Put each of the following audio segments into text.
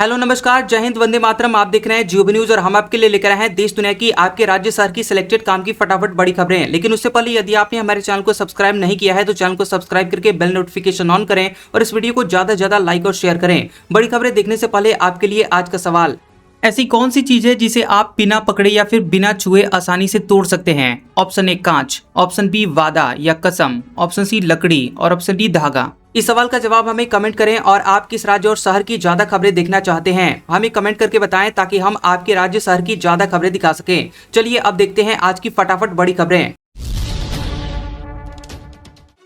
Hello नमस्कार, जय हिंद, वंदे मातरम। आप देख रहे हैं जियो न्यूज और हम आपके लिए लेकर आए हैं देश दुनिया की, आपके राज्य शहर की सिलेक्टेड काम की फटाफट बड़ी खबरें। लेकिन उससे पहले यदि आपने हमारे चैनल को सब्सक्राइब नहीं किया है तो चैनल को सब्सक्राइब करके बेल नोटिफिकेशन ऑन करें और इस वीडियो को ज्यादा से ज्यादा लाइक और शेयर करें। बड़ी खबरें देखने से पहले आपके लिए आज का सवाल, ऐसी कौन सी चीज है जिसे आप बिना पकड़े या फिर बिना छुए आसानी से तोड़ सकते हैं? ऑप्शन ए कांच, ऑप्शन बी वादा या कसम, ऑप्शन सी लकड़ी और ऑप्शन डी धागा। इस सवाल का जवाब हमें कमेंट करें और आप किस राज्य और शहर की ज्यादा खबरें देखना चाहते हैं हमें कमेंट करके बताएं ताकि हम आपके राज्य शहर की ज्यादा खबरें दिखा सकें। चलिए अब देखते हैं आज की फटाफट बड़ी खबरें।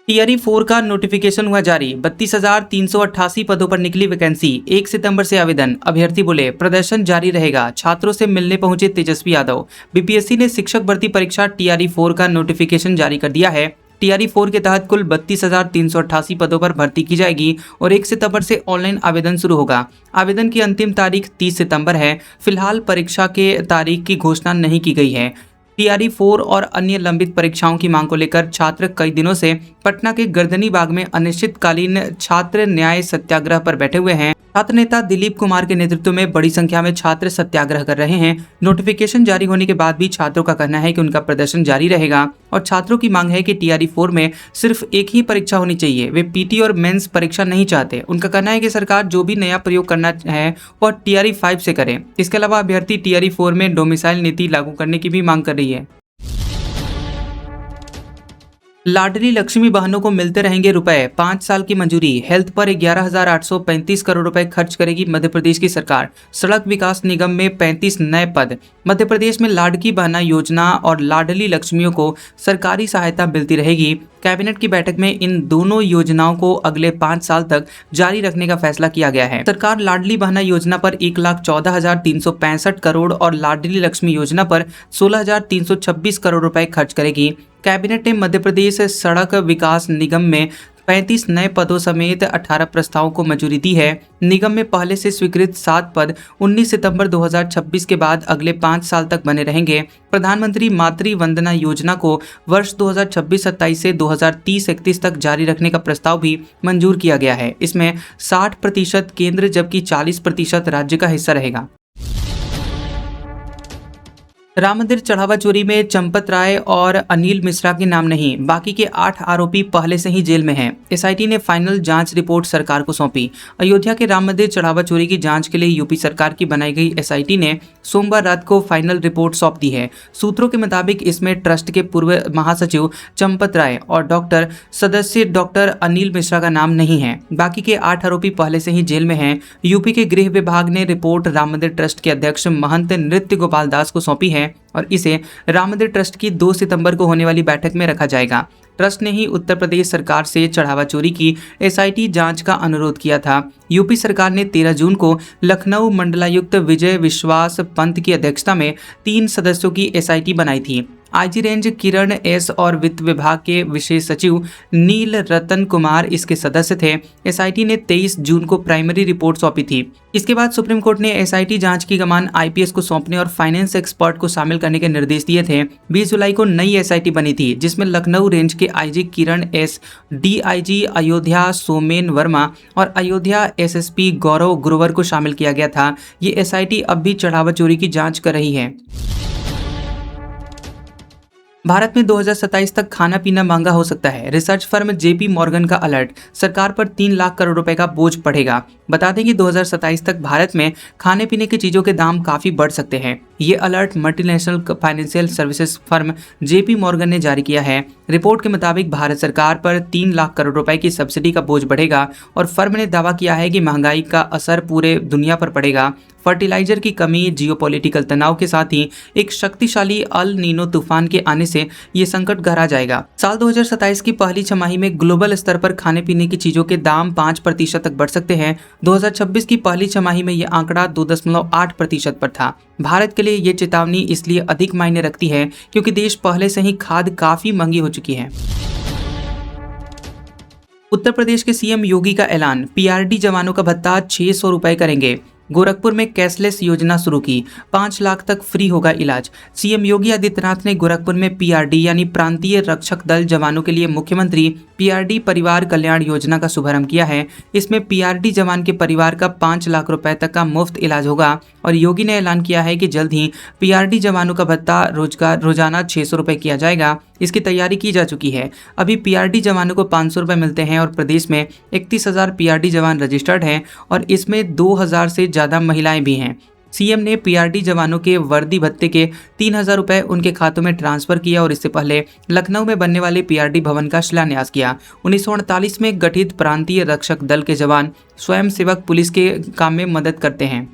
टीआरई 4 का नोटिफिकेशन हुआ जारी, 32,388 पदों पर निकली वैकेंसी, 1 सितंबर से आवेदन। अभ्यर्थी बोले प्रदर्शन जारी रहेगा, छात्रों से मिलने पहुंचे तेजस्वी यादव। बीपीएससी ने शिक्षक भर्ती परीक्षा टीआरई 4 का नोटिफिकेशन जारी कर दिया है। टीआरई 4 के तहत कुल 32,388 पदों पर भर्ती की जाएगी और 1 सितंबर से ऑनलाइन आवेदन शुरू होगा। आवेदन की अंतिम तारीख 30 सितंबर है। फिलहाल परीक्षा के तारीख की घोषणा नहीं की गई है। टीआरई 4 और अन्य लंबित परीक्षाओं की मांग को लेकर छात्र कई दिनों से पटना के गर्दनी बाग में अनिश्चितकालीन छात्र न्याय सत्याग्रह पर बैठे हुए हैं। छात्र नेता दिलीप कुमार के नेतृत्व में बड़ी संख्या में छात्र सत्याग्रह कर रहे हैं। नोटिफिकेशन जारी होने के बाद भी छात्रों का कहना है कि उनका प्रदर्शन जारी रहेगा और छात्रों की मांग है कि टीआरई 4 में सिर्फ एक ही परीक्षा होनी चाहिए। वे पीटी और मेंस परीक्षा नहीं चाहते। उनका कहना है कि सरकार जो भी नया प्रयोग करना है वह टीआरई 5 से करे। इसके अलावा अभ्यर्थी टीआरई 4 में डोमिसाइल नीति लागू करने की भी मांग कर रही है। लाडली लक्ष्मी बहनों को मिलते रहेंगे रुपए, 5 साल की मंजूरी। हेल्थ पर 11,835 करोड़ रुपए खर्च करेगी मध्य प्रदेश की सरकार। सड़क विकास निगम में 35 नए पद। मध्य प्रदेश में लाडकी बहना योजना और लाडली लक्ष्मियों को सरकारी सहायता मिलती रहेगी। कैबिनेट की बैठक में इन दोनों योजनाओं को अगले 5 साल तक जारी रखने का फैसला किया गया है। सरकार लाडली बहना योजना पर 1,14,365 करोड़ और लाडली लक्ष्मी योजना पर 16,326 करोड़ रुपए खर्च करेगी। कैबिनेट ने मध्य प्रदेश सड़क विकास निगम में 35 नए पदों समेत 18 प्रस्तावों को मंजूरी दी है। निगम में पहले से स्वीकृत 7 पद 19 सितंबर 2026 के बाद अगले 5 साल तक बने रहेंगे। प्रधानमंत्री मातृ वंदना योजना को वर्ष 2026-27 से 2030-31 तक जारी रखने का प्रस्ताव भी मंजूर किया गया है। इसमें 60% केंद्र जबकि 40% राज्य का हिस्सा रहेगा। राम मंदिर चढ़ावा चोरी में चंपत राय और अनिल मिश्रा के नाम नहीं, बाकी के 8 आरोपी पहले से ही जेल में हैं। एसआईटी ने फाइनल जांच रिपोर्ट सरकार को सौंपी। अयोध्या के राम मंदिर चढ़ावा चोरी की जांच के लिए यूपी सरकार की बनाई गई एसआईटी ने सोमवार रात को फाइनल रिपोर्ट सौंप दी है। सूत्रों के मुताबिक इसमें ट्रस्ट के पूर्व महासचिव चंपत राय और डॉक्टर सदस्य डॉक्टर अनिल मिश्रा का नाम नहीं है। बाकी के 8 आरोपी पहले से ही जेल में हैं। यूपी के गृह विभाग ने रिपोर्ट राम मंदिर ट्रस्ट के अध्यक्ष महंत नृत्य गोपाल दास को सौंपी है और इसे राम मंदिर ट्रस्ट की 2 सितंबर को होने वाली बैठक में रखा जाएगा। ट्रस्ट ने ही उत्तर प्रदेश सरकार से चढ़ावा चोरी की एसआईटी जांच का अनुरोध किया था। यूपी सरकार ने 13 जून को लखनऊ मंडलायुक्त विजय विश्वास पंत की अध्यक्षता में 3 सदस्यों की एसआईटी बनाई थी। आईजी रेंज किरण एस और वित्त विभाग के विशेष सचिव नील रतन कुमार इसके सदस्य थे। एसआईटी ने 23 जून को प्राइमरी रिपोर्ट सौंपी थी। इसके बाद सुप्रीम कोर्ट ने एसआईटी जांच की कमान आईपीएस को सौंपने और फाइनेंस एक्सपर्ट को शामिल करने के निर्देश दिए थे। 20 जुलाई को नई एसआईटी बनी थी जिसमें लखनऊ रेंज के आईजी किरण एस, डीआईजी अयोध्या सोमेन वर्मा और अयोध्या एसएसपी गौरव गुरुवर को शामिल किया गया था। ये एसआईटी अब भी चढ़ावा चोरी की जांच कर रही है। भारत में 2027 तक खाना पीना महंगा हो सकता है। रिसर्च फर्म जेपी मॉर्गन का अलर्ट, सरकार पर 3 लाख करोड़ रुपए का बोझ पड़ेगा। बता दें कि 2027 तक भारत में खाने पीने की चीजों के दाम काफी बढ़ सकते हैं। ये alert multinational financial services firm JP Morgan ने जारी किया है। रिपोर्ट के मुताबिक भारत सरकार पर 3 लाख करोड़ रुपए की सब्सिडी का बोझ बढ़ेगा और फर्म ने दावा किया है कि महंगाई का असर पूरे दुनिया पर पड़ेगा। फर्टिलाइजर की कमी, जियोपॉलिटिकल तनाव के साथ ही एक शक्तिशाली अल नीनो तूफान के आने से ये संकट गहरा जाएगा। साल 2027 की पहली छमाही में ग्लोबल स्तर पर खाने पीने की चीजों के दाम 5% तक बढ़ सकते हैं। 2026 की पहली छमाही में यह आंकड़ा 2.8% पर था। भारत के लिए ये चेतावनी इसलिए अधिक मायने रखती है क्योंकि देश पहले से ही खाद काफी महंगी हो चुकी है। उत्तर प्रदेश के सीएम योगी का ऐलान, पीआरडी जवानों का भत्ता 600 रुपए करेंगे। गोरखपुर में कैशलेस योजना शुरू की, 5 लाख तक फ्री होगा इलाज। सीएम योगी आदित्यनाथ ने गोरखपुर में पीआरडी यानी प्रांतीय रक्षक दल जवानों के लिए मुख्यमंत्री पीआरडी परिवार कल्याण योजना का शुभारंभ किया है। इसमें पीआरडी जवान के परिवार का 5 लाख रुपए तक का मुफ्त इलाज होगा और योगी ने ऐलान किया है कि जल्द ही पीआरडी जवानों का भत्ता रोजाना 600 रुपए किया जाएगा। इसकी तैयारी की जा चुकी है। अभी पीआरडी जवानों को 500 रुपए मिलते हैं और प्रदेश में 31,000 पीआरडी जवान रजिस्टर्ड हैं और इसमें 2,000 से ज़्यादा महिलाएं भी हैं। सीएम ने पीआरडी जवानों के वर्दी भत्ते के 3,000 रुपए उनके खातों में ट्रांसफर किया और इससे पहले लखनऊ में बनने वाले पीआरडी भवन का शिलान्यास किया। 1948 में गठित प्रांतीय रक्षक दल के जवान स्वयंसेवक पुलिस के काम में मदद करते हैं।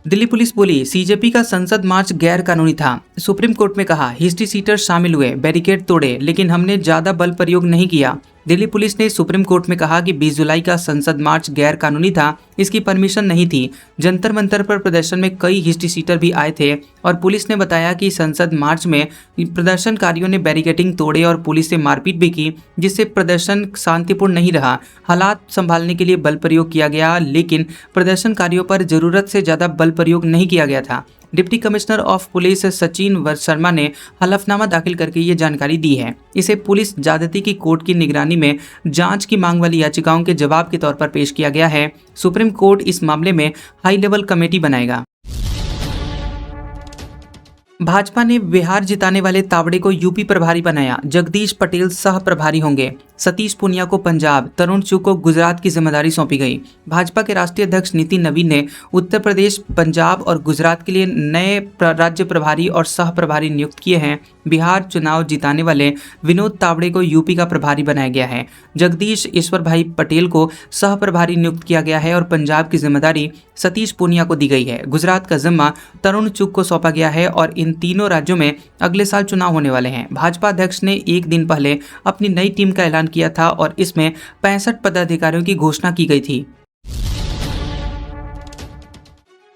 दिल्ली पुलिस बोली, सीजेपी का संसद मार्च गैर कानूनी था। सुप्रीम कोर्ट में कहा, हिस्ट्री सीटर शामिल हुए, बैरिकेड तोड़े, लेकिन हमने ज्यादा बल प्रयोग नहीं किया। दिल्ली पुलिस ने सुप्रीम कोर्ट में कहा कि 20 जुलाई का संसद मार्च गैर कानूनी था, इसकी परमिशन नहीं थी। जंतर मंतर पर प्रदर्शन में कई हिस्ट्री सीटर भी आए थे और पुलिस ने बताया कि संसद मार्च में प्रदर्शनकारियों ने बैरिकेडिंग तोड़े और पुलिस से मारपीट भी की, जिससे प्रदर्शन शांतिपूर्ण नहीं रहा। हालात संभालने के लिए बल प्रयोग किया गया, लेकिन प्रदर्शनकारियों पर जरूरत से ज्यादा बल प्रयोग नहीं किया गया था। Deputy commissioner of police Sachin Sharma ने हलफनामा दाखिल करके ये जानकारी दी है। इसे पुलिस ज्यादती की कोर्ट की निगरानी में जांच की मांग वाली याचिकाओं के जवाब के तौर पर पेश किया गया है। सुप्रीम कोर्ट इस मामले में हाई लेवल कमेटी बनाएगा। भाजपा ने बिहार जिताने वाले तावड़े को यूपी प्रभारी बनाया। जगदीश पटेल सह प्रभारी होंगे। सतीश पूनिया को पंजाब, तरुण चुग को गुजरात की जिम्मेदारी सौंपी गई। भाजपा के राष्ट्रीय अध्यक्ष नितिन नवीन ने उत्तर प्रदेश, पंजाब और गुजरात के लिए नए राज्य प्रभारी और सह प्रभारी नियुक्त किए हैं। बिहार चुनाव जिताने वाले विनोद तावड़े को यूपी का प्रभारी बनाया गया है। जगदीश ईश्वर भाई पटेल को सह प्रभारी नियुक्त किया गया है और पंजाब की जिम्मेदारी सतीश पूनिया को दी गई है। गुजरात का जिम्मा तरुण चुग को सौंपा गया है और इन तीनों राज्यों में अगले साल चुनाव होने वाले हैं। भाजपा अध्यक्ष ने एक दिन पहले अपनी नई टीम का ऐलान किया था और इसमें 65 पदाधिकारियों की घोषणा की गई थी।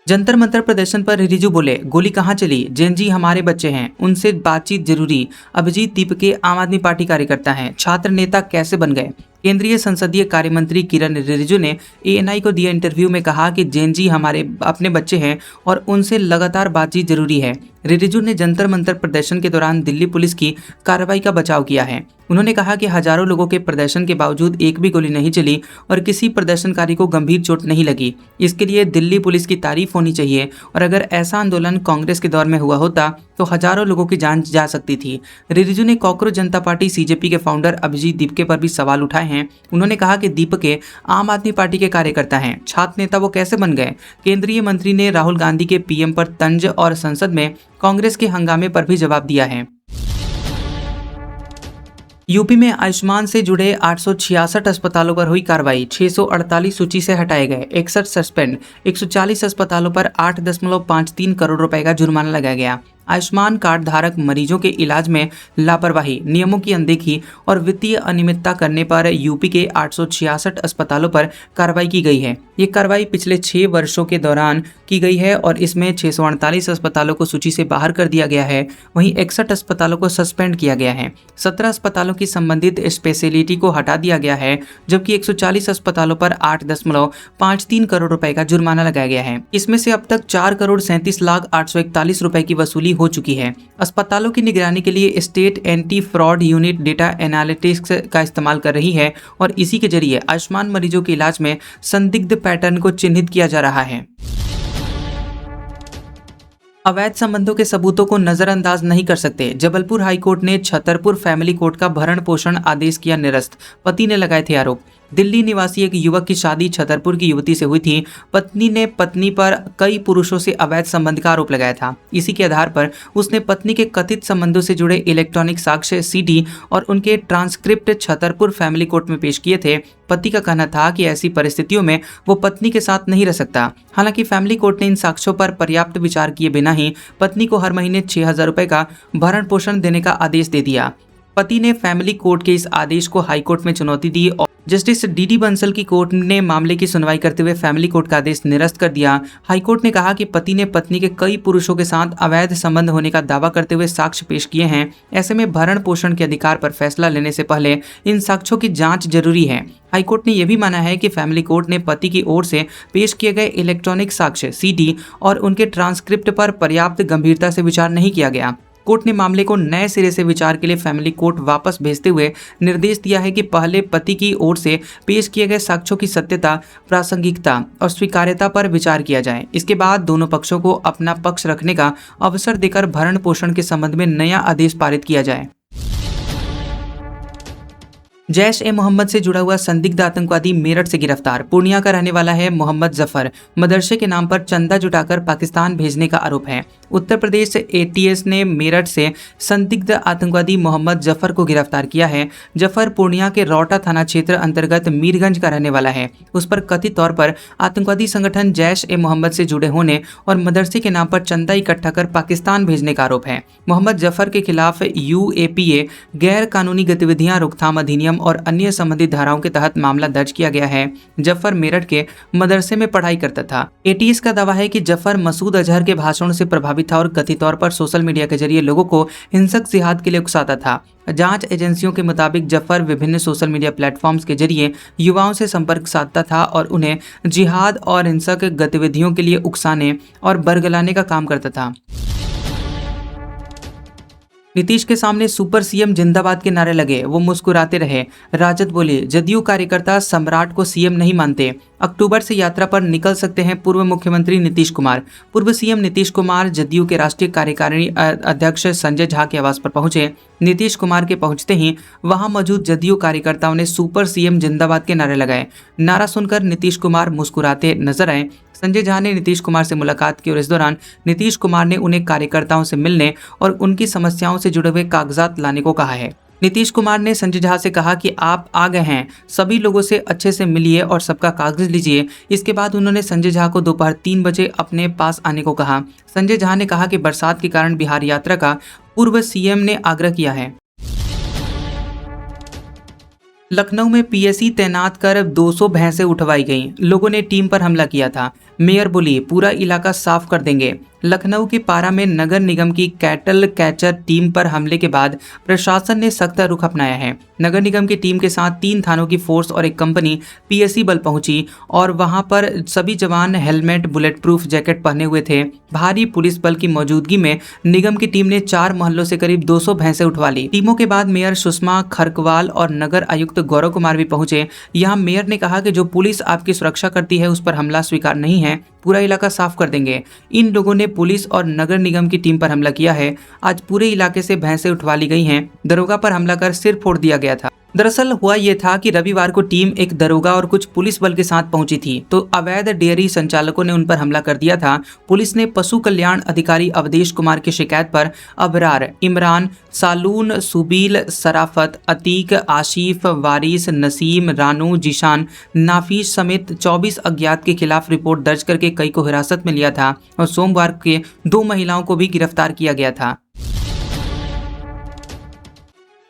जंतर मंतर प्रदर्शन पर रिजिजू बोले, गोली कहां चली? जेनजी हमारे बच्चे हैं, उनसे बातचीत जरूरी। अभिजीत दीपके आम आदमी पार्टी कार्यकर्ता हैं, छात्र नेता कैसे बन गए? केंद्रीय संसदीय कार्य मंत्री किरण रिजिजू ने एएनआई को दिए इंटरव्यू में कहा कि जेनजी हमारे अपने बच्चे हैं और उनसे लगातार बातचीत जरूरी है। रिजिजू ने जंतर मंतर प्रदर्शन के दौरान दिल्ली पुलिस की कार्रवाई का बचाव किया है। उन्होंने कहा कि हजारों लोगों के प्रदर्शन के बावजूद एक भी गोली नहीं चली और किसी प्रदर्शनकारी को गंभीर चोट नहीं लगी। इसके लिए दिल्ली पुलिस की तारीफ होनी चाहिए और अगर ऐसा आंदोलन कांग्रेस के दौर में हुआ होता तो हजारों लोगों की जान जा सकती थी। रिजिजू ने कॉकरोच जनता पार्टी सीजेपी के फाउंडर अभिजीत दीपके पर भी सवाल उठाए हैं। उन्होंने कहा कि दीपके आम आदमी पार्टी के कार्यकर्ता हैं, छात्र नेता वो कैसे बन गए? केंद्रीय मंत्री ने राहुल गांधी के पीएम पर तंज और संसद में कांग्रेस के हंगामे पर भी जवाब दिया है। यूपी में आयुष्मान से जुड़े 866 अस्पतालों पर हुई कार्रवाई। 648 सूची से हटाए गए, 61 सस्पेंड। 140 अस्पतालों पर 8.53 करोड़ रुपए का जुर्माना लगाया गया। आयुष्मान कार्ड धारक मरीजों के इलाज में लापरवाही, नियमों की अनदेखी और वित्तीय अनियमितता करने पर यूपी के 866 अस्पतालों पर कार्रवाई की गई है। ये कार्रवाई पिछले 6 वर्षों के दौरान की गई है और इसमें 648 अस्पतालों को सूची से बाहर कर दिया गया है। वहीं 61 अस्पतालों को सस्पेंड किया गया है। 17 अस्पतालों की संबंधित स्पेशलिटी को हटा दिया गया है, जबकि 140 अस्पतालों पर 8.53 करोड़ रुपए का जुर्माना लगाया गया है। इसमें से अब तक 4,37,841 रुपए की वसूली हो चुकी है। अस्पतालों की निगरानी के लिए state anti fraud unit data analytics का इस्तेमाल कर रही है और इसी के जरिए आयुष्मान मरीजों के इलाज में संदिग्ध पैटर्न को चिन्हित किया जा रहा है। अवैध संबंधों के सबूतों को नजरअंदाज नहीं कर सकते। जबलपुर हाईकोर्ट ने छतरपुर फैमिली कोर्ट का भरण पोषण आदेश किया निरस्त। पति ने लगाए थे आरोप। दिल्ली निवासी एक युवक की शादी छतरपुर की युवती से हुई थी। पत्नी ने पत्नी पर कई पुरुषों से अवैध संबंध का आरोप लगाया था। इसी के आधार पर उसने पत्नी के कथित संबंधों से जुड़े इलेक्ट्रॉनिक साक्ष्य सीडी और उनके ट्रांसक्रिप्ट छतरपुर फैमिली कोर्ट में पेश किए थे। पति का कहना था कि ऐसी परिस्थितियों में वो पत्नी के साथ नहीं रह सकता। हालांकि फैमिली कोर्ट ने इन साक्ष्यों पर पर्याप्त विचार किए बिना ही पत्नी को हर महीने 6,000 रुपए का भरण पोषण देने का आदेश दे दिया। पति ने फैमिली कोर्ट के इस आदेश को हाईकोर्ट में चुनौती दी और जस्टिस डीडी बंसल की कोर्ट ने मामले की सुनवाई करते हुए फैमिली कोर्ट का आदेश निरस्त कर दिया। हाईकोर्ट ने कहा कि पति ने पत्नी के कई पुरुषों के साथ अवैध संबंध होने का दावा करते हुए साक्ष्य पेश किए हैं। ऐसे में भरण पोषण के अधिकार पर फैसला लेने से पहले इन साक्ष्यों की जांच जरूरी है। हाईकोर्ट ने यह भी माना है कि फैमिली कोर्ट ने पति की ओर से पेश किए गए इलेक्ट्रॉनिक साक्ष्य सीडी और उनके ट्रांसक्रिप्ट पर पर्याप्त गंभीरता से विचार नहीं किया गया। कोर्ट ने मामले को नए सिरे से विचार के लिए फैमिली कोर्ट वापस भेजते हुए निर्देश दिया है कि पहले पति की ओर से पेश किए गए साक्ष्यों की सत्यता, प्रासंगिकता और स्वीकार्यता पर विचार किया जाए। इसके बाद दोनों पक्षों को अपना पक्ष रखने का अवसर देकर भरण पोषण के संबंध में नया आदेश पारित किया जाए। जैश-ए-मोहम्मद से जुड़ा हुआ संदिग्ध आतंकवादी मेरठ से गिरफ्तार। पूर्णिया का रहने वाला है मोहम्मद जफर। मदरसे के नाम पर चंदा जुटाकर पाकिस्तान भेजने का आरोप है। उत्तर प्रदेश एटीएस ने मेरठ से संदिग्ध आतंकवादी मोहम्मद जफर को गिरफ्तार किया है। जफर पूर्णिया के रौटा थाना क्षेत्र अंतर्गत मीरगंज का रहने वाला है। उस पर कथित तौर पर आतंकवादी संगठन जैश-ए-मोहम्मद से जुड़े होने और मदरसे के नाम पर चंदा इकट्ठा कर पाकिस्तान भेजने का आरोप है। मोहम्मद जफर के खिलाफ यूएपीए गैर कानूनी गतिविधियां रोकथाम अधिनियम और अन्य संबंधित धाराओं के तहत मामला दर्ज किया गया है। जफर मेरठ के मदरसे में पढ़ाई करता था। एटीएस का दावा है कि जफर मसूद अजहर के भाषणों से प्रभावित था और कथित तौर पर सोशल मीडिया के जरिए लोगों को हिंसक जिहाद के लिए उकसाता था। जांच एजेंसियों के मुताबिक जफर विभिन्न सोशल मीडिया प्लेटफॉर्म्स के जरिए युवाओं से संपर्क साधता था और उन्हें जिहाद और हिंसक गतिविधियों के लिए उकसाने और बरगलाने का काम करता था। नीतीश के सामने सुपर सीएम जिंदाबाद के नारे लगे, वो मुस्कुराते रहे। राजद बोले, जदयू कार्यकर्ता सम्राट को सीएम नहीं मानते। अक्टूबर से यात्रा पर निकल सकते हैं पूर्व मुख्यमंत्री नीतीश कुमार। पूर्व सीएम नीतीश कुमार जदयू के राष्ट्रीय कार्यकारिणी अध्यक्ष संजय झा के आवास पर पहुंचे। नीतीश कुमार के पहुंचते ही वहां मौजूद जदयू कार्यकर्ताओं ने सुपर सीएम जिंदाबाद के नारे लगाए। नारा सुनकर नीतीश कुमार मुस्कुराते नजर आए। संजय झा ने नीतीश कुमार से मुलाकात की और इस दौरान नीतीश कुमार ने उन्हें कार्यकर्ताओं से मिलने और उनकी समस्याओं से जुड़े हुए कागजात लाने को कहा है। नीतीश कुमार ने संजय झा से कहा कि आप आ गए हैं, सभी लोगों से अच्छे से मिलिए और सबका कागज लीजिए। इसके बाद उन्होंने संजय झा को दोपहर 3 बजे अपने पास आने को कहा। संजय झा ने कहा कि बरसात के कारण बिहार यात्रा का पूर्व सीएम ने आग्रह किया है। लखनऊ में पीएसी तैनात कर 200 भैंसें उठवाई गईं। लोगों ने टीम पर हमला किया था। मेयर बोली, पूरा इलाका साफ कर देंगे। लखनऊ के पारा में नगर निगम की कैटल कैचर टीम पर हमले के बाद प्रशासन ने सख्त रुख अपनाया है। नगर निगम की टीम के साथ 3 थानों की फोर्स और एक कंपनी पीएसी बल पहुंची और वहां पर सभी जवान हेलमेट, बुलेट प्रूफ जैकेट पहने हुए थे। भारी पुलिस बल की मौजूदगी में निगम की टीम ने 4 मोहल्लों से करीब 200 भैंसें उठवा ली। टीमों के बाद मेयर सुषमा खरकवाल और नगर आयुक्त गौरव कुमार भी पहुंचे। यहाँ मेयर ने कहा कि जो पुलिस आपकी सुरक्षा करती है उस पर हमला स्वीकार नहीं है, पूरा इलाका साफ कर देंगे। इन लोगों ने पुलिस और नगर निगम की टीम पर हमला किया है। आज पूरे इलाके से भैंसें उठवा ली गई हैं। दरोगा पर हमला कर सिर फोड़ दिया गया था। दरअसल हुआ ये था कि रविवार को टीम एक दरोगा और कुछ पुलिस बल के साथ पहुंची थी तो अवैध डेयरी संचालकों ने उन पर हमला कर दिया था। पुलिस ने पशु कल्याण अधिकारी अवधेश कुमार की शिकायत पर अबरार, इमरान, सालून, सुबील, सराफत, अतीक, आशिफ, वारिस, नसीम, रानू, जिशान, नाफीस समेत 24 अज्ञात के खिलाफ रिपोर्ट दर्ज करके कई को हिरासत में लिया था और सोमवार के 2 महिलाओं को भी गिरफ्तार किया गया था।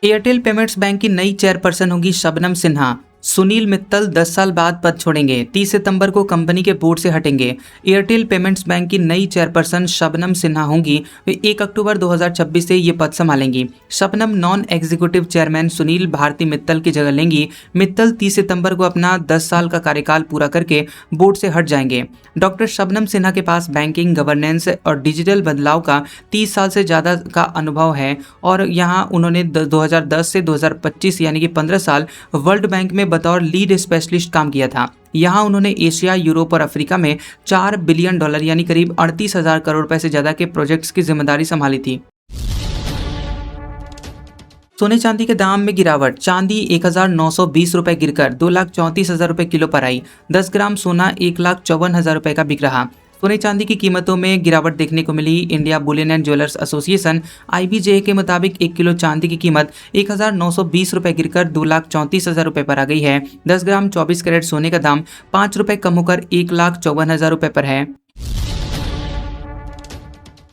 एयरटेल पेमेंट्स बैंक की नई चेयरपर्सन होंगी शबनम सिन्हा। सुनील मित्तल 10 साल बाद पद छोड़ेंगे। 30 सितंबर को कंपनी के बोर्ड से हटेंगे। एयरटेल पेमेंट्स बैंक की नई चेयरपर्सन शबनम सिन्हा होंगी। वे 1 अक्टूबर 2026 से ये पद संभालेंगी। Shabnam non executive chairman Sunil Bharti Mittal की जगह लेंगी। मित्तल 30 सितंबर को अपना 10 साल का कार्यकाल पूरा करके बोर्ड से हट जाएंगे। डॉक्टर शबनम सिन्हा के पास बैंकिंग, गवर्नेंस और डिजिटल बदलाव का 30 साल से ज़्यादा का अनुभव है और यहाँ उन्होंने 2010 से 2025 यानी कि 15 साल वर्ल्ड बैंक में बतौर लीड स्पेशलिस्ट काम किया था। यहाँ उन्होंने एशिया, यूरोप और अफ्रीका में $4 बिलियन यानी करीब 38,000 करोड़ रुपए से ज्यादा के प्रोजेक्ट्स की जिम्मेदारी संभाली थी। सोने चांदी के दाम में गिरावट। चांदी 1,920 रुपए गिरकर 2,34,000 रुपए किलो पर आई। 10 ग्राम सोना 1,54,000 रुपए का बिक रहा। सोने चांदी की कीमतों में गिरावट देखने को मिली। India bullion and jewellers association IBJ के मुताबिक 1 किलो चांदी की कीमत 1,920 रुपए गिरकर 2,34,000 रुपए पर आ गई है। 10 ग्राम 24 कैरेट सोने का दाम 5 रुपए कम होकर 1,54,000 रुपए पर है।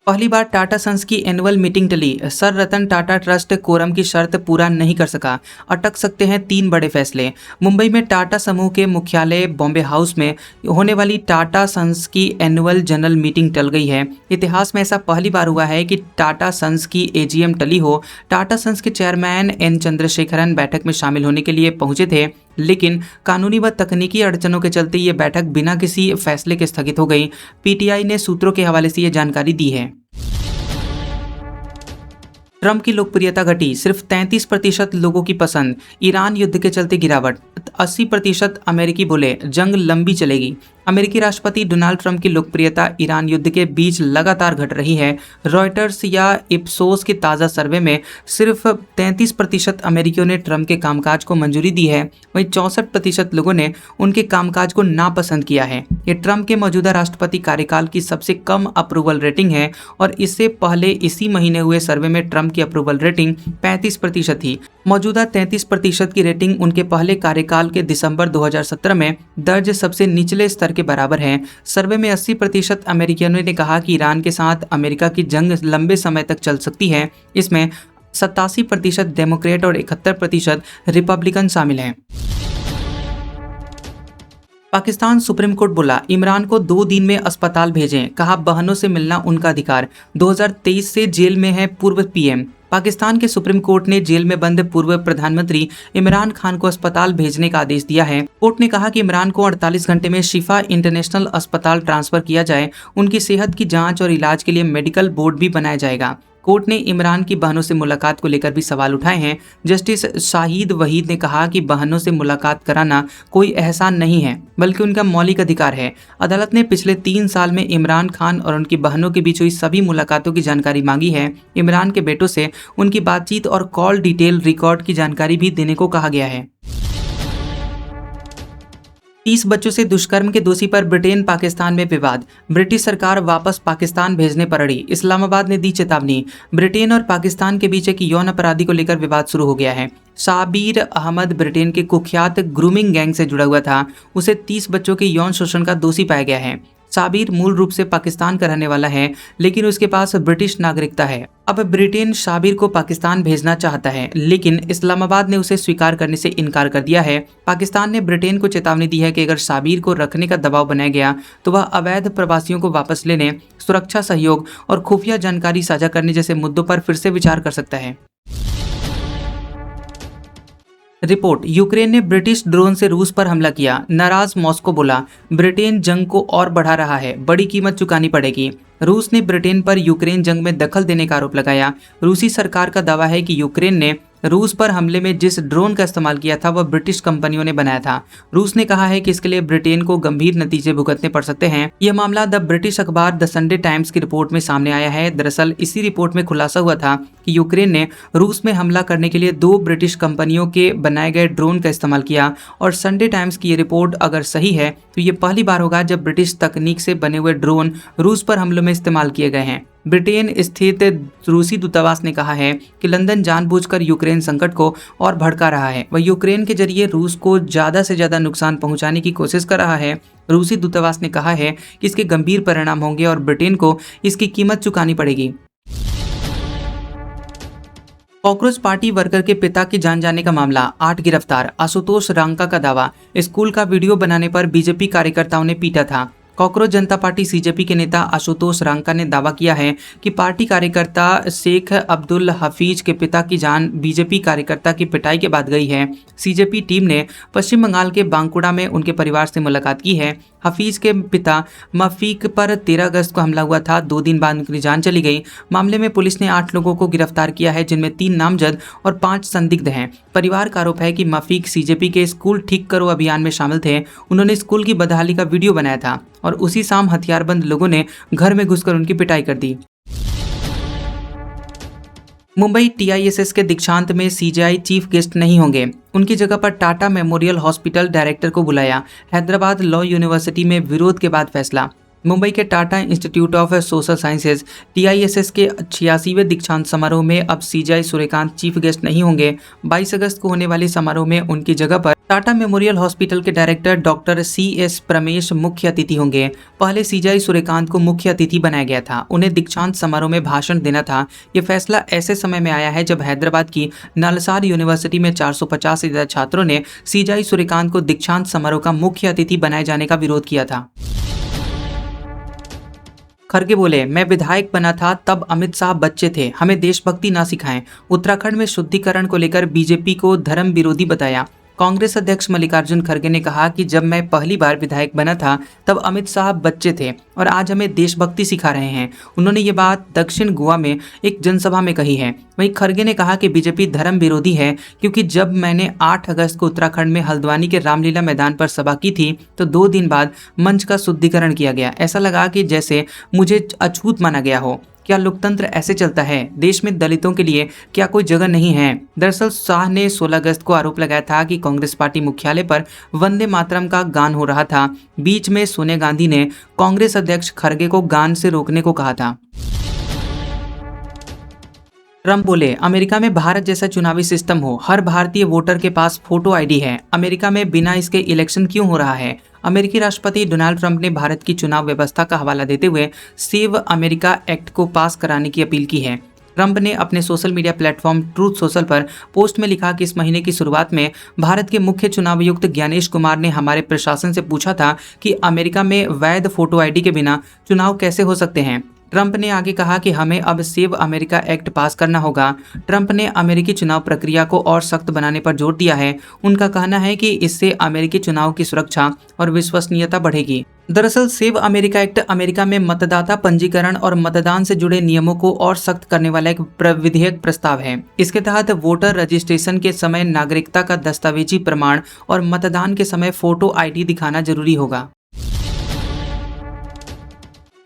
पहली बार टाटा सन्स की एनुअल मीटिंग टली। Sir Ratan Tata trust quorum की शर्त पूरा नहीं कर सका, अटक सकते हैं 3 बड़े फैसले। मुंबई में टाटा समूह के मुख्यालय बॉम्बे हाउस में होने वाली टाटा सन्स की एनुअल जनरल मीटिंग टल गई है। इतिहास में ऐसा पहली बार हुआ है कि टाटा सन्स की एजीएम टली हो। टाटा सन्स के चेयरमैन एन चंद्रशेखरन बैठक में शामिल होने के लिए पहुंचे थे, लेकिन कानूनी व तकनीकी अड़चनों के चलते ये बैठक बिना किसी फैसले के स्थगित हो गई। पीटीआई ने सूत्रों के हवाले से ये जानकारी दी है। ट्रंप की लोकप्रियता घटी, सिर्फ 33% लोगों की पसंद। ईरान युद्ध के चलते गिरावट, 80% अमेरिकी बोले जंग लंबी चलेगी। अमेरिकी राष्ट्रपति डोनाल्ड ट्रंप की लोकप्रियता ईरान युद्ध के बीच लगातार घट रही है। रॉयटर्स या इप्सोस के ताज़ा सर्वे में सिर्फ 33% अमेरिकियों ने ट्रंप के कामकाज को मंजूरी दी है, वहीं 64% लोगों ने उनके कामकाज को नापसंद किया है। ये ट्रंप के मौजूदा राष्ट्रपति कार्यकाल की सबसे कम अप्रूवल रेटिंग है और इससे पहले इसी महीने हुए सर्वे में ट्रंप की अप्रूवल रेटिंग 35% थी। मौजूदा 33% की रेटिंग उनके पहले कार्यकाल के दिसंबर 2017 में दर्ज सबसे निचले स्तर के बराबर है। सर्वे में 80% अमेरिकियों ने कहा कि ईरान के साथ अमेरिका की जंग लंबे समय तक चल सकती है। इसमें 87% डेमोक्रेट और 71% रिपब्लिकन शामिल हैं। पाकिस्तान सुप्रीम कोर्ट बोला इमरान को 2 दिन में अस्पताल भेजें, कहा बहनों से मिलना उनका अधिकार। 2023 से जेल में है पूर्व पीएम। पाकिस्तान के सुप्रीम कोर्ट ने जेल में बंद पूर्व प्रधानमंत्री इमरान खान को अस्पताल भेजने का आदेश दिया है। कोर्ट ने कहा कि इमरान को 48 घंटे में शिफा इंटरनेशनल अस्पताल ट्रांसफर किया जाए। उनकी सेहत की जांच और इलाज के लिए मेडिकल बोर्ड भी बनाया जाएगा। कोर्ट ने इमरान की बहनों से मुलाकात को लेकर भी सवाल उठाए हैं। जस्टिस शाहिद वहीद ने कहा कि बहनों से मुलाकात कराना कोई एहसान नहीं है, बल्कि उनका मौलिक अधिकार है। अदालत ने पिछले 3 साल में इमरान खान और उनकी बहनों के बीच हुई सभी मुलाकातों की जानकारी मांगी है। इमरान के बेटों से उनकी बातचीत और कॉल डिटेल रिकॉर्ड की जानकारी भी देने को कहा गया है। 30 बच्चों से दुष्कर्म के दोषी पर ब्रिटेन पाकिस्तान में विवाद। ब्रिटिश सरकार वापस पाकिस्तान भेजने पर अड़ी। इस्लामाबाद ने दी चेतावनी। ब्रिटेन और पाकिस्तान के बीच एक यौन अपराधी को लेकर विवाद शुरू हो गया है। शाबिर अहमद ब्रिटेन के कुख्यात ग्रूमिंग गैंग से जुड़ा हुआ था। उसे 30 बच्चों के यौन शोषण का दोषी पाया गया है। शाबिर मूल रूप से पाकिस्तान का रहने वाला है, लेकिन उसके पास ब्रिटिश नागरिकता है। अब ब्रिटेन शाबिर को पाकिस्तान भेजना चाहता है, लेकिन इस्लामाबाद ने उसे स्वीकार करने से इनकार कर दिया है। पाकिस्तान ने ब्रिटेन को चेतावनी दी है कि अगर शाबिर को रखने का दबाव बनाया गया तो वह अवैध प्रवासियों को वापस लेने, सुरक्षा सहयोग और खुफिया जानकारी साझा करने जैसे मुद्दों पर फिर से विचार कर सकता है। रिपोर्ट, यूक्रेन ने ब्रिटिश ड्रोन से रूस पर हमला किया। नाराज मॉस्को बोला ब्रिटेन जंग को और बढ़ा रहा है, बड़ी कीमत चुकानी पड़ेगी। रूस ने ब्रिटेन पर यूक्रेन जंग में दखल देने का आरोप लगाया। रूसी सरकार का दावा है कि यूक्रेन ने रूस पर हमले में जिस ड्रोन का इस्तेमाल किया था वह ब्रिटिश कंपनियों ने बनाया था। रूस ने कहा है कि इसके लिए ब्रिटेन को गंभीर नतीजे भुगतने पड़ सकते हैं। यह मामला द ब्रिटिश अखबार द संडे टाइम्स की रिपोर्ट में सामने आया है। दरअसल इसी रिपोर्ट में खुलासा हुआ था कि यूक्रेन ने रूस में हमला करने के लिए 2 ब्रिटिश कंपनियों के बनाए गए ड्रोन का इस्तेमाल किया। और संडे टाइम्स की ये रिपोर्ट अगर सही है तो ये पहली बार होगा जब ब्रिटिश तकनीक से बने हुए ड्रोन रूस पर हमलों में इस्तेमाल किए गए हैं। ब्रिटेन स्थित रूसी दूतावास ने कहा है कि लंदन जानबूझकर यूक्रेन संकट को और भड़का रहा है। वह यूक्रेन के जरिए रूस को ज़्यादा से ज़्यादा नुकसान पहुंचाने की कोशिश कर रहा है। रूसी दूतावास ने कहा है कि इसके गंभीर परिणाम होंगे और ब्रिटेन को इसकी कीमत चुकानी पड़ेगी। कॉकरोच पार्टी वर्कर के पिता की जान जाने का मामला, 8 गिरफ्तार। आशुतोष रांका का दावा, स्कूल का वीडियो बनाने पर बीजेपी कार्यकर्ताओं ने पीटा था। कॉकरोच जनता पार्टी सीजेपी के नेता आशुतोष रांका ने दावा किया है कि पार्टी कार्यकर्ता शेख अब्दुल हफीज के पिता की जान बीजेपी कार्यकर्ता की पिटाई के बाद गई है। सीजेपी टीम ने पश्चिम बंगाल के बांकुड़ा में उनके परिवार से मुलाकात की है। हफीज के पिता मफीक पर 13 अगस्त को हमला हुआ था। 2 दिन बाद उनकी जान चली गई। मामले में पुलिस ने 8 लोगों को गिरफ्तार किया है, जिनमें 3 नामजद और 5 संदिग्ध हैं। परिवार का आरोप है कि मफीक सीजेपी के स्कूल ठीक करो अभियान में शामिल थे। उन्होंने स्कूल की बदहाली का वीडियो बनाया था और उसी शाम हथियारबंद लोगों ने घर में घुसकर उनकी पिटाई कर दी। मुंबई टीआईएसएस के दीक्षांत में सीजेआई चीफ गेस्ट नहीं होंगे। उनकी जगह पर टाटा मेमोरियल हॉस्पिटल डायरेक्टर को बुलाया। हैदराबाद लॉ यूनिवर्सिटी में विरोध के बाद फैसला। मुंबई के Tata institute of social sciences TISS के 86वें दीक्षांत समारोह में अब CJ सूर्यकांत चीफ गेस्ट नहीं होंगे। 22 अगस्त को होने वाले समारोह में उनकी जगह पर टाटा मेमोरियल हॉस्पिटल के डायरेक्टर डॉक्टर CS प्रमेश मुख्य अतिथि होंगे। पहले CJ सूर्यकांत को मुख्य अतिथि बनाया गया था, उन्हें दीक्षांत समारोह में भाषण देना था। ये फैसला ऐसे समय में आया है जब हैदराबाद की नलसार यूनिवर्सिटी में 450 से ज्यादा छात्रों ने CJ सूर्यकांत को दीक्षांत समारोह का मुख्य अतिथि बनाए जाने का विरोध किया था। खड़गे बोले, मैं विधायक बना था तब अमित शाह बच्चे थे, हमें देशभक्ति ना सिखाएं। उत्तराखंड में शुद्धिकरण को लेकर बीजेपी को धर्म विरोधी बताया। कांग्रेस अध्यक्ष मल्लिकार्जुन खड़गे ने कहा कि जब मैं पहली बार विधायक बना था तब अमित शाह बच्चे थे और आज हमें देशभक्ति सिखा रहे हैं। उन्होंने ये बात दक्षिण गोवा में एक जनसभा में कही है। वहीं खड़गे ने कहा कि बीजेपी धर्म विरोधी है, क्योंकि जब मैंने 8 अगस्त को उत्तराखंड में हल्द्वानी के रामलीला मैदान पर सभा की थी तो 2 दिन बाद मंच का शुद्धिकरण किया गया। ऐसा लगा कि जैसे मुझे अछूत माना गया हो। क्या लोकतंत्र ऐसे चलता है? देश में दलितों के लिए क्या कोई जगह नहीं है? दरअसल शाह ने 16 अगस्त को आरोप लगाया था कि कांग्रेस पार्टी मुख्यालय पर वंदे मातरम का गान हो रहा था। बीच में सोनिया गांधी ने कांग्रेस अध्यक्ष खड़गे को गान से रोकने को कहा था। ट्रम्प बोले, अमेरिका में भारत जैसा चुनावी सिस्टम हो, हर भारतीय वोटर के पास फोटो ID है। अमेरिका में बिना इसके इलेक्शन क्यों हो रहा है? अमेरिकी राष्ट्रपति डोनाल्ड ट्रंप ने भारत की चुनाव व्यवस्था का हवाला देते हुए सेव अमेरिका एक्ट को पास कराने की अपील की है। ट्रंप ने अपने social media platform truth social पर पोस्ट में लिखा कि इस महीने की शुरुआत में भारत के मुख्य चुनाव आयुक्त ज्ञानेश कुमार ने हमारे प्रशासन से पूछा था कि अमेरिका में वैध फोटो ID के बिना चुनाव कैसे हो सकते हैं। ट्रंप ने आगे कहा कि हमें अब सेव अमेरिका एक्ट पास करना होगा। ट्रंप ने अमेरिकी चुनाव प्रक्रिया को और सख्त बनाने पर जोर दिया है। उनका कहना है कि इससे अमेरिकी चुनाव की सुरक्षा और विश्वसनीयता बढ़ेगी। दरअसल सेव अमेरिका एक्ट अमेरिका में मतदाता पंजीकरण और मतदान से जुड़े नियमों को और सख्त करने वाला एक विधेयक प्रस्ताव है। इसके तहत वोटर रजिस्ट्रेशन के समय नागरिकता का दस्तावेजी प्रमाण और मतदान के समय फोटो ID दिखाना जरूरी होगा।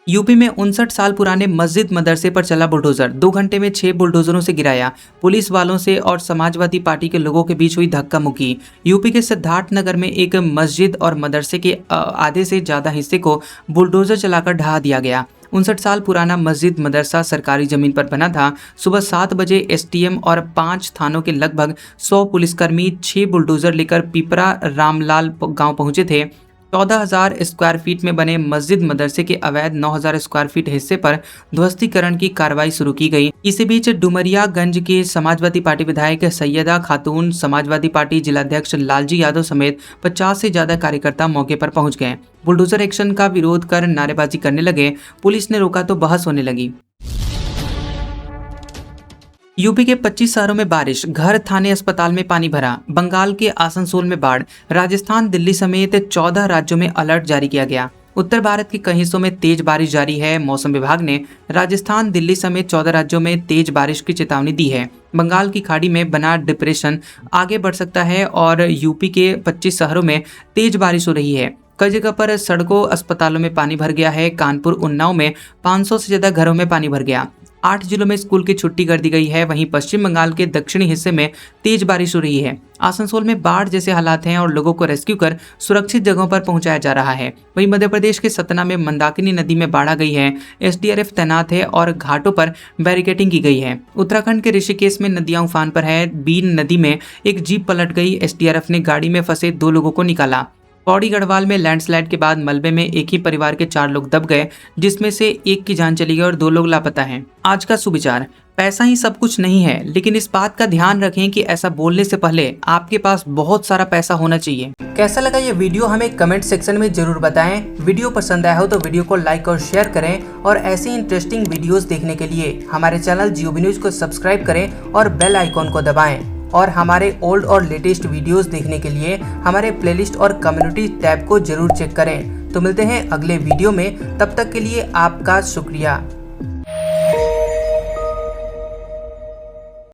यूपी में 59 साल पुराने मस्जिद मदरसे पर चला बुलडोजर, 2 घंटे में 6 बुलडोजरों से गिराया। पुलिस वालों से और समाजवादी पार्टी के लोगों के बीच हुई धक्का मुक्की। यूपी के सिद्धार्थ नगर में एक मस्जिद और मदरसे के आधे से ज्यादा हिस्से को बुलडोजर चलाकर ढहा दिया गया। 59 साल पुराना मस्जिद मदरसा सरकारी जमीन पर बना था। सुबह 7 बजे STM और 5 थानों के लगभग 100 पुलिसकर्मी 6 बुलडोजर लेकर पिपरा रामलाल गांव पहुंचे थे। 14,000 स्क्वायर फीट में बने मस्जिद मदरसे के अवैध 9,000 स्क्वायर फीट हिस्से पर ध्वस्तीकरण की कार्रवाई शुरू की गई। इसी बीच डुमरियागंज के समाजवादी पार्टी विधायक सैयदा खातून, समाजवादी पार्टी जिलाध्यक्ष लालजी यादव समेत 50 से ज्यादा कार्यकर्ता मौके पर पहुंच गए। बुलडोजर एक्शन का विरोध कर नारेबाजी करने लगे। पुलिस ने रोका तो बहस होने लगी। यूपी के 25 शहरों में बारिश, घर, थाने, अस्पताल में पानी भरा। बंगाल के आसनसोल में बाढ़। राजस्थान, दिल्ली समेत 14 राज्यों में अलर्ट जारी किया गया। उत्तर भारत के कई हिस्सों में तेज बारिश जारी है। मौसम विभाग ने राजस्थान, दिल्ली समेत 14 राज्यों में तेज बारिश की चेतावनी दी है। बंगाल की खाड़ी में बना डिप्रेशन आगे बढ़ सकता है और यूपी के 25 शहरों में तेज बारिश हो रही है। कई जगह पर सड़कों, अस्पतालों में पानी भर गया है। कानपुर, उन्नाव में 500 से ज्यादा घरों में पानी भर गया। 8 जिलों में स्कूल की छुट्टी कर दी गई है। वहीं पश्चिम बंगाल के दक्षिणी हिस्से में तेज बारिश हो रही है। आसनसोल में बाढ़ जैसे हालात हैं और लोगों को रेस्क्यू कर सुरक्षित जगहों पर पहुंचाया जा रहा है। वहीं मध्य प्रदेश के सतना में मंदाकिनी नदी में बाढ़ आ गई है। SDRF तैनात है और घाटों पर बैरिकेडिंग की गई है। उत्तराखंड के ऋषिकेश में नदियां उफान पर है। बीन नदी में एक जीप पलट गई। SDRF ने गाड़ी में फंसे 2 लोगों को निकाला। पौड़ी गढ़वाल में लैंडस्लाइड के बाद मलबे में एक ही परिवार के 4 लोग दब गए, जिसमें से एक की जान चली गई और 2 लोग लापता हैं। आज का सुविचार, पैसा ही सब कुछ नहीं है, लेकिन इस बात का ध्यान रखें कि ऐसा बोलने से पहले आपके पास बहुत सारा पैसा होना चाहिए। कैसा लगा ये वीडियो हमें कमेंट सेक्शन में जरूर बताएं। वीडियो पसंद आया हो तो वीडियो को लाइक और शेयर करें और ऐसी इंटरेस्टिंग वीडियोस देखने के लिए हमारे चैनल GOB न्यूज को सब्सक्राइब करें और बेल आइकॉन को दबाएं। और हमारे ओल्ड और लेटेस्ट वीडियोस देखने के लिए हमारे प्लेलिस्ट और कम्युनिटी टैब को जरूर चेक करें। तो मिलते हैं अगले वीडियो में, तब तक के लिए आपका शुक्रिया।